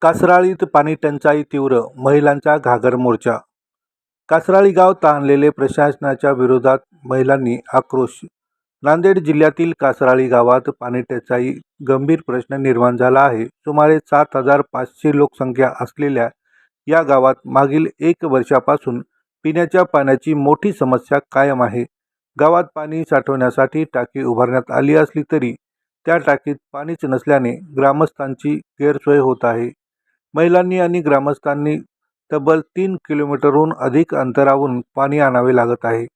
कासराळीत पाणी टंचाई तीव्र, महिलांचा घागर मोर्चा. कासराळी गाव ताणलेले, प्रशासनाच्या विरोधात महिलांनी आक्रोश. नांदेड जिल्ह्यातील कासराळी गावात पाणी टंचाई गंभीर प्रश्न निर्माण झाला आहे. सुमारे 7,500 लोकसंख्या असलेल्या या गावात मागील 1 वर्षापासून पिण्याच्या पाण्याची मोठी समस्या कायम आहे. गावात पाणी साठवण्यासाठी टाकी उभारण्यात आली असली तरी त्या टाकीत पाणीच नसल्याने ग्रामस्थांची गैरसोय होत आहे. महिलांनी आणि ग्रामस्थांनी तब्बल 3 किलोमीटरहून अधिक अंतरावरून पाणी आणावे लागत आहे.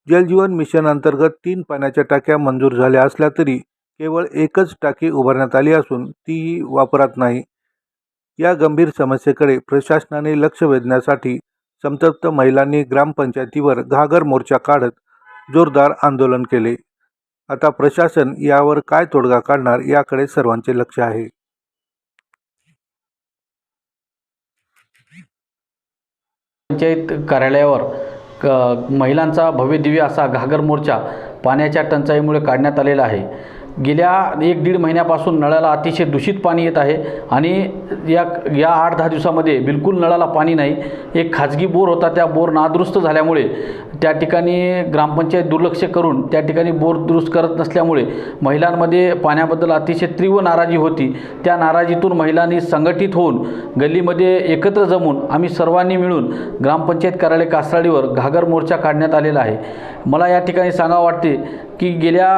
जलजीवन मिशन अंतर्गत 3 पाण्याच्या टाक्या मंजूर झाल्या असल्या तरी केवळ एकच टाकी उभारण्यात आली असून तीही वापरात नाही. या गंभीर समस्येकडे प्रशासनाने लक्ष वेधण्यासाठी संतप्त महिलांनी ग्रामपंचायतीवर घागर मोर्चा काढत जोरदार आंदोलन केले. आता प्रशासन यावर काय तोडगा काढणार याकडे सर्वांचे लक्ष आहे. पंचायत कार्यालयावर महिलांचा भव्यदिव्य असा घागर मोर्चा पाण्याच्या टंचाईमुळे काढण्यात आलेला आहे. गेल्या 1-1.5 महिन्यापासून नळाला अतिशय दूषित पाणी येत आहे आणि या 8-10 दिवसामध्ये बिलकुल नळाला पाणी नाही. एक खाजगी बोर होता, त्या बोर नादुरुस्त झाल्यामुळे त्या ठिकाणी ग्रामपंचायत दुर्लक्ष करून त्या ठिकाणी बोर दुरुस्त करत नसल्यामुळे महिलांमध्ये पाण्याबद्दल अतिशय तीव्र नाराजी होती. त्या नाराजीतून महिलांनी संघटित होऊन गल्लीमध्ये एकत्र जमून आम्ही सर्वांनी मिळून ग्रामपंचायत कार्यालय कासराळीवर घागर मोर्चा काढण्यात आलेला आहे. मला या ठिकाणी सांगावं वाटते की गेल्या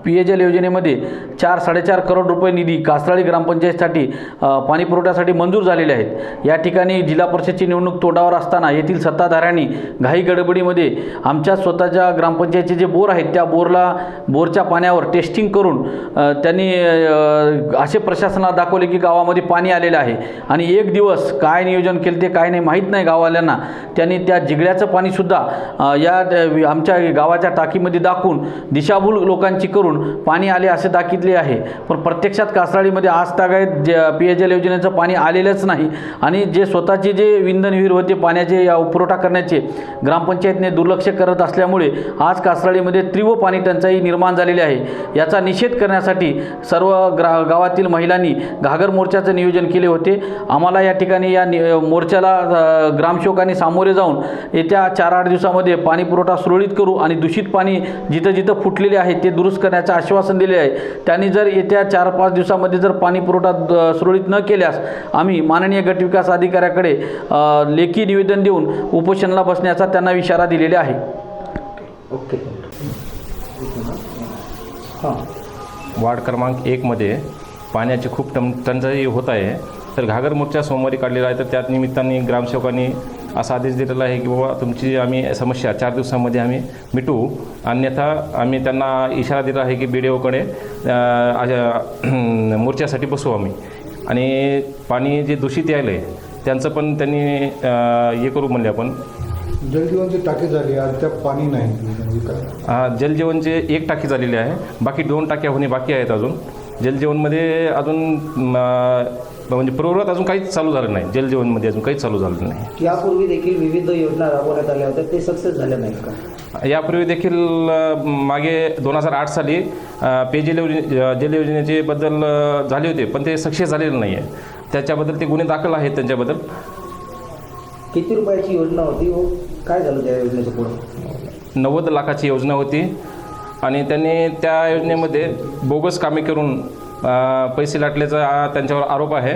पेयजल योजनेमध्ये 4-4.5 करोड रुपये निधी कासराळी ग्रामपंचायतीसाठी पाणी पुरवठ्यासाठी मंजूर झालेले आहेत. या ठिकाणी जिल्हा परिषदची निवडणूक तोंडावर असताना येथील सत्ताधाऱ्यांनी घाई गडबडीमध्ये आमच्या स्वतःच्या ग्रामपंचायतीचे जे बोर आहेत त्या बोरच्या पाण्यावर टेस्टिंग करून त्यांनी असे प्रशासनाला दाखवले की गावामध्ये पाणी आलेलं आहे आणि एक दिवस काय नियोजन केले ते काय नाही माहीत नाही गाववाल्यांना. त्यांनी त्या जिगड्याचं पाणीसुद्धा या आमच्या गावाच्या टाकीमध्ये दाखवून दिशाभूल लोकांची करून पाणी आले असे दाखितले आहे. पण प्रत्यक्षात कासराळीमध्ये आज तागायत पेयजल योजनेचं पाणी आलेलंच नाही आणि जे स्वतःचे जे विंधन विहीर होते पाण्याचे पुरवठा करण्याचे ग्रामपंचायतने दुर्लक्ष करत असल्यामुळे आज कासराळीमध्ये तीव्र पाणी टंचाई निर्माण झालेली आहे. याचा निषेध करण्यासाठी सर्व गावातील महिलांनी घागर मोर्चाचं नियोजन केले होते. आम्हाला या ठिकाणी या मोर्चाला ग्रामसेवकांनी सामोरे जाऊन येत्या 4-8 दिवसामध्ये पाणी पुरवठा सुरळीत करू आणि दूषित पाणी जिथं जिथं फुटलेले आहे ते दुरुस्त करण्याचं आश्वासन दिले आहे. त्यांनी जर येत्या 4-5 दिवसामध्ये जर पाणी पुरवठा सुरळीत न केल्यास आम्ही माननीय गटविकास अधिकाऱ्याकडे लेखी निवेदन देऊन उपोषणाला बसण्याचा त्यांना इशारा दिलेला आहे. ओके. वार्ड क्रमांक 1 मध्ये पाण्याची खूप टंचाई होत आहे. तर घागर मोर्चा सोमवारी काढलेला आहे. तर त्या निमित्ताने ग्रामसेवकांनी असा आदेश दिलेला आहे की बाबा तुमची आम्ही समस्या 4 दिवसांमध्ये आम्ही मिटवू, अन्यथा आम्ही त्यांना इशारा दिला आहे की BDOकडे मोर्चासाठी बसू आम्ही. आणि पाणी जे दूषित यायलं आहे त्यांचं पण त्यांनी हे करू म्हणले आपण. जलजीवनची टाकी झाली आज त्या पाणी नाही. जलजीवनचे 1 टाकी झालेली आहे, बाकी 2 टाक्या होणे बाकी आहेत अजून. जलजीवनमध्ये अजून म्हणजे पूर्ववत अजून काहीच चालू झालं नाही. जलजीवनमध्ये अजून काहीच चालू झालं नाही. यापूर्वी देखील विविध योजना राबवण्यात आल्या होत्या, ते सक्सेस झाल्या नाहीत का? यापूर्वी देखील मागे 2008 साली जल योजनेचे बद्दल झाले होते, पण ते सक्सेस झालेलं नाही आहे. त्याच्याबद्दल ते गुन्हे दाखल आहेत त्यांच्याबद्दल. किती रुपयाची योजना होती व काय झालं त्या योजनेचं पुढं? 90 लाखाची योजना होती आणि त्यांनी त्या योजनेमध्ये बोगस कामे करून पैसे लाटल्याचा त्यांच्यावर आरोप आहे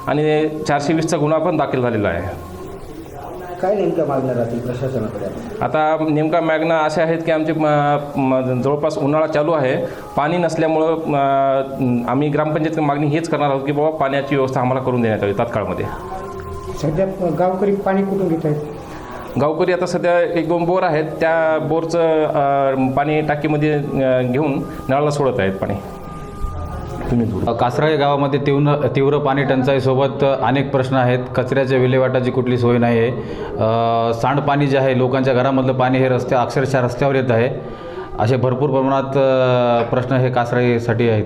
आणि 420चा गुन्हा पण दाखल झालेला आहे. काय नेमक्या मागण्या राहतील प्रशासनाकडे? आता नेमका मागण्या अशा आहेत की आमचे जवळपास उन्हाळा चालू आहे, पाणी नसल्यामुळं आम्ही ग्रामपंचायत मागणी हेच करणार आहोत की बाबा पाण्याची व्यवस्था आम्हाला करून देण्यात यावी तात्काळमध्ये. सध्या गावकरी पाणी कुठून घेत आहेत? गावकरी आता सध्या 1-2 बोर आहेत, त्या बोरचं पाणी टाकीमध्ये घेऊन नळाला सोडत आहेत पाणी. कासराळी गावामध्ये तीव्र पाणी टंचाईसोबत अनेक प्रश्न आहेत. कचऱ्याच्या विल्हेवाटाची कुठली सोय नाही आहे. सांडपाणी जे आहे लोकांच्या घरामधलं पाणी हे अक्षरशः रस्त्यावर येत आहे. असे भरपूर प्रमाणात प्रश्न हे कासराळीसाठी आहेत.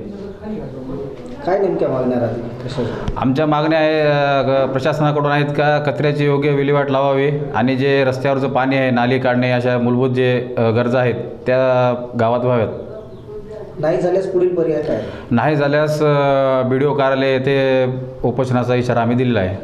काय नेमक्या मागण्या राहतील? आमच्या मागण्या आहे प्रशासनाकडून आहेत का कचऱ्याची योग्य विल्हेवाट लावावी आणि जे रस्त्यावरचं पाणी आहे नाली काढणे अशा मूलभूत जे गरजा आहेत त्या गावात व्हाव्यात. नाही झाल्यास पुढील पर्याय काय? नाही झाल्यास BDO कार्यालय येथे उपोषणाचा इशारा आम्ही दिलेला आहे.